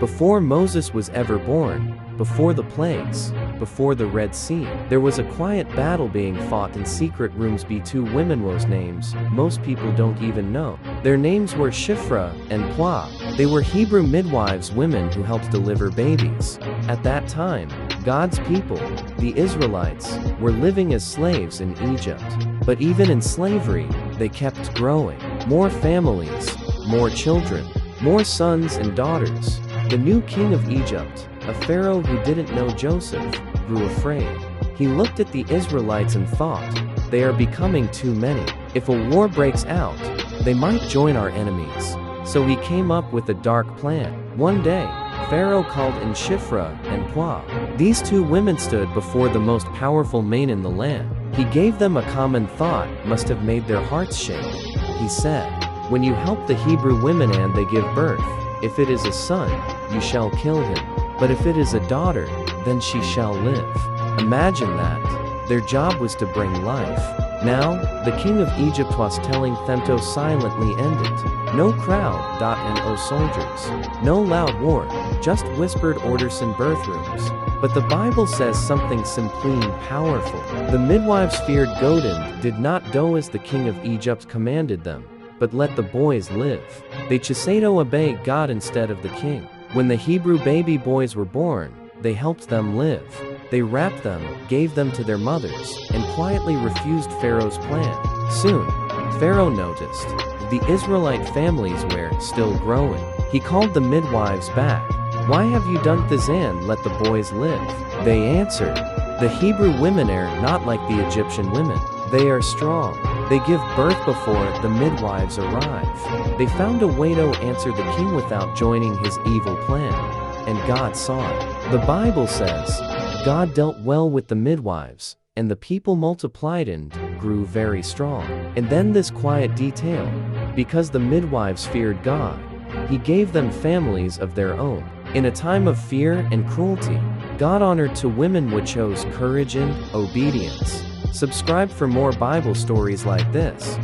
Before Moses was ever born, before the plagues, before the Red Sea, there was a quiet battle being fought in secret rooms by two women whose names most people don't even know. Their names were Shiphrah and Puah. They were Hebrew midwives, women who helped deliver babies. At that time, God's people, the Israelites, were living as slaves in Egypt. But even in slavery, they kept growing. More families, more children, more sons and daughters. The new king of Egypt, a pharaoh who didn't know Joseph, grew afraid. He looked at the Israelites and thought, they are becoming too many. If a war breaks out, they might join our enemies. So he came up with a dark plan. One day, Pharaoh called in Shiphrah and Puah. These two women stood before the most powerful man in the land. He gave them a common thought, must have made their hearts shake. He said, when you help the Hebrew women and they give birth, if it is a son, you shall kill him. But if it is a daughter, then she shall live. Imagine that. Their job was to bring life. Now, the king of Egypt was telling them to silently end it. No crowd, and oh soldiers. No loud war, just whispered orders in birth rooms. But the Bible says something simply powerful. The midwives feared God and did not do as the king of Egypt commanded them, but let the boys live. They chose to obey God instead of the king. When the Hebrew baby boys were born, they helped them live. They wrapped them, gave them to their mothers, and quietly refused Pharaoh's plan. Soon, Pharaoh noticed the Israelite families were still growing. He called the midwives back. Why have you done this and let the boys live? They answered, the Hebrew women are not like the Egyptian women. They are strong. They give birth before the midwives arrive. They found a way to answer the king without joining his evil plan. And God saw it. The Bible says, God dealt well with the midwives, and the people multiplied and grew very strong. And then this quiet detail, because the midwives feared God, he gave them families of their own. In a time of fear and cruelty, God honored two women who chose courage and obedience. Subscribe for more Bible stories like this.